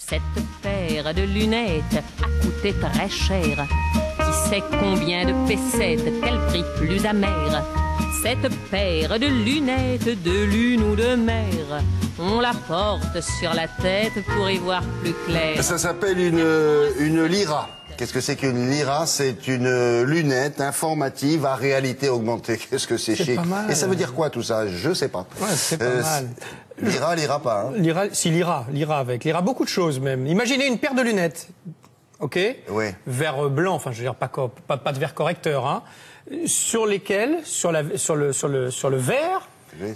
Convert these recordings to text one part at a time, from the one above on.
Cette paire de lunettes a coûté très cher. Qui sait combien de pessettes, quel prix plus amer. Cette paire de lunettes de lune ou de mer, on la porte sur la tête pour y voir plus clair. Ça s'appelle une lyra. Qu'est-ce que c'est qu'une lyra? C'est une lunette informative à réalité augmentée. Qu'est-ce que c'est chic. Et ça veut dire quoi tout ça? Je sais pas. Ouais, c'est pas mal. Lyra, lyra pas. Hein. Lyra, si lyra avec. Lyra beaucoup de choses même. Imaginez une paire de lunettes. Ok. Oui. Vert blanc, enfin je veux dire pas de verre correcteur, hein, sur lesquels, sur le verre, oui,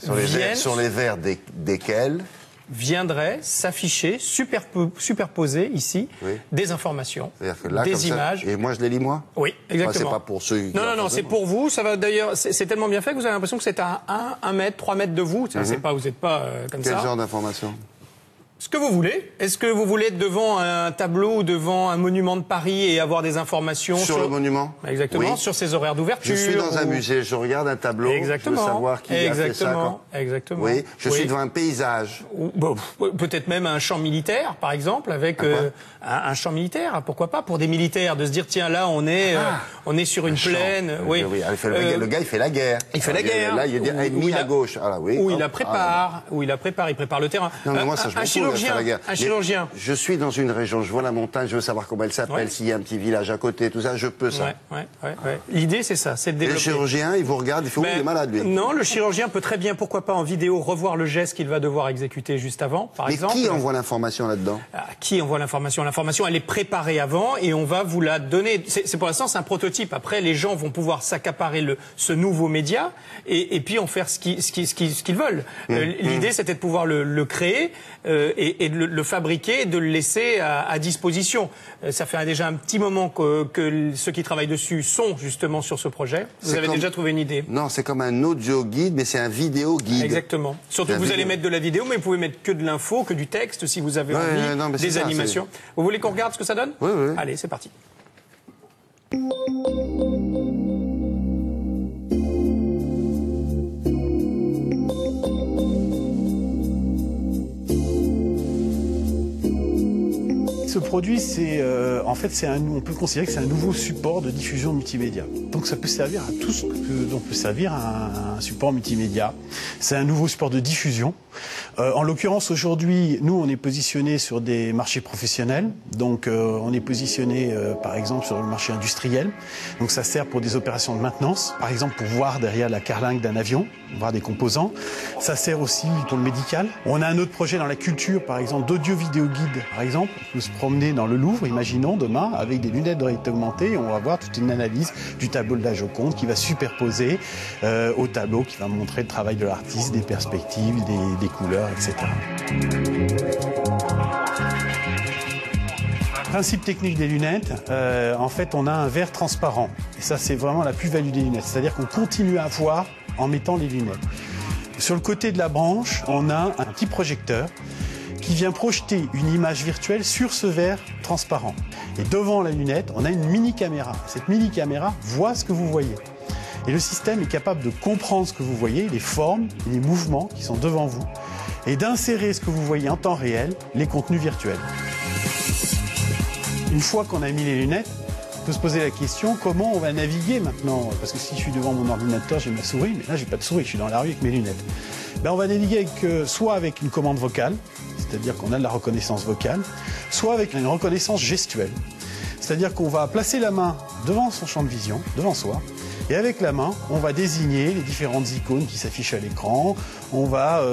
sur les verres desquels viendraient s'afficher, superposer ici, oui, des informations, que là, des images. Et moi je les lis moi? Oui, exactement. Enfin, c'est pas pour ceux qui... Non, c'est pour vous. Ça va d'ailleurs, c'est tellement bien fait que vous avez l'impression que c'est à 1 mètre, 3 mètres de vous. C'est pas, vous n'êtes pas comme ça. Quel genre d'informations? Ce que vous voulez. Est-ce que vous voulez être devant un tableau ou devant un monument de Paris et avoir des informations sur le monument? Exactement, oui, sur ses horaires d'ouverture. Je suis dans un musée, je regarde un tableau, exactement, je veux savoir qui a fait ça. Quand... Exactement. Oui, je suis devant un paysage. Bon, peut-être même un champ militaire, par exemple, avec un champ militaire, pourquoi pas, pour des militaires, de se dire, tiens, là, on est sur une plaine. Oui. Oui. Le gars, il fait la guerre. Il fait la guerre. Là, il y a ennemi à gauche. Ah, là, oui. Où il la prépare, il prépare le terrain. Non, mais moi, ça, je un chirurgien. Je suis dans une région, je vois la montagne, je veux savoir comment elle s'appelle, s'il y a un petit village à côté, tout ça, je peux ça. Ouais. L'idée, c'est ça, c'est de développer. Et le chirurgien, il vous regarde, il fait, il est malade, lui. Non, le chirurgien peut très bien, pourquoi pas, en vidéo, revoir le geste qu'il va devoir exécuter juste avant, par exemple. Mais qui envoie l'information là-dedans? Qui envoie l'information? L'information, elle est préparée avant et on va vous la donner. C'est pour l'instant, c'est un prototype. Après, les gens vont pouvoir s'accaparer ce nouveau média et puis en faire ce qu'ils veulent. L'idée, c'était de pouvoir le créer et de le fabriquer et de le laisser à disposition. Ça fait déjà un petit moment que ceux qui travaillent dessus sont justement sur ce projet. Vous avez déjà trouvé une idée? Non, c'est comme un audio guide, mais c'est un vidéo guide. Exactement. Surtout que vous allez mettre de la vidéo, mais vous pouvez mettre que de l'info, que du texte, si vous avez envie, des animations. Vous voulez qu'on regarde ce que ça donne? Oui. Allez, c'est parti. Ce produit, en fait, on peut considérer que c'est un nouveau support de diffusion multimédia. Donc ça peut servir à tout ce dont peut servir un support multimédia. C'est un nouveau support de diffusion. En l'occurrence, aujourd'hui, nous, on est positionné sur des marchés professionnels. Donc on est positionné, par exemple, sur le marché industriel. Donc ça sert pour des opérations de maintenance. Par exemple, pour voir derrière la carlingue d'un avion, voir des composants. Ça sert aussi pour le médical. On a un autre projet dans la culture, par exemple, d'audio-vidéo guide, par exemple. On peut se promener dans le Louvre, imaginons, demain, avec des lunettes de réalité augmentée, et on va voir toute une analyse du tableau de la Joconde qui va superposer au tableau, qui va montrer le travail de l'artiste, des perspectives, des couleurs, etc. Principe technique des lunettes, en fait, on a un verre transparent. Et ça, c'est vraiment la plus-value des lunettes. C'est-à-dire qu'on continue à voir en mettant les lunettes. Sur le côté de la branche, on a un petit projecteur qui vient projeter une image virtuelle sur ce verre transparent. Et devant la lunette, on a une mini-caméra. Cette mini-caméra voit ce que vous voyez. Et le système est capable de comprendre ce que vous voyez, les formes, les mouvements qui sont devant vous, et d'insérer ce que vous voyez en temps réel, les contenus virtuels. Une fois qu'on a mis les lunettes, on peut se poser la question, comment on va naviguer maintenant? Parce que si je suis devant mon ordinateur, j'ai ma souris, mais là, j'ai pas de souris, je suis dans la rue avec mes lunettes. On va naviguer soit avec une commande vocale, c'est-à-dire qu'on a de la reconnaissance vocale, soit avec une reconnaissance gestuelle. C'est-à-dire qu'on va placer la main devant son champ de vision, devant soi, et avec la main, on va désigner les différentes icônes qui s'affichent à l'écran, on va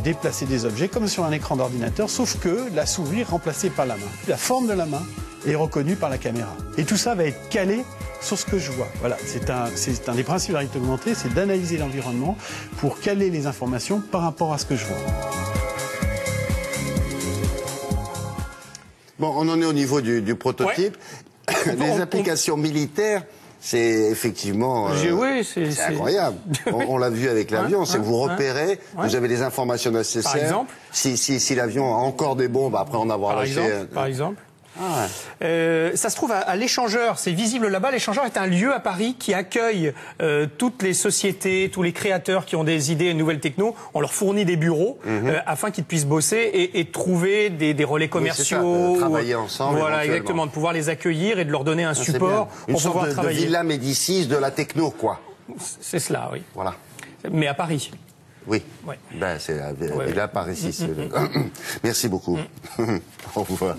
déplacer des objets comme sur un écran d'ordinateur, sauf que la souris est remplacée par la main. La forme de la main est reconnue par la caméra. Et tout ça va être calé sur ce que je vois. Voilà, c'est un des principes de la réalité augmentée, c'est d'analyser l'environnement pour caler les informations par rapport à ce que je vois. Bon, on en est au niveau du prototype. Ouais. Les applications militaires, c'est effectivement c'est incroyable. On l'a vu avec l'avion, c'est que vous repérez, vous avez des informations nécessaires. Par exemple, si l'avion a encore des bombes après en avoir lâché. Par exemple. Ça se trouve à l'Échangeur, c'est visible là-bas. L'Échangeur est un lieu à Paris qui accueille toutes les sociétés, tous les créateurs qui ont des idées, une nouvelle techno. On leur fournit des bureaux afin qu'ils puissent bosser et trouver des relais commerciaux. De travailler ensemble. Voilà, exactement, de pouvoir les accueillir et de leur donner un support pour pouvoir travailler. Une sorte de Villa Médicis de la techno, quoi. C'est cela, oui. Voilà. Mais à Paris. Oui. Ouais. Ben, c'est la Villa Paris 6. Merci beaucoup. Au revoir.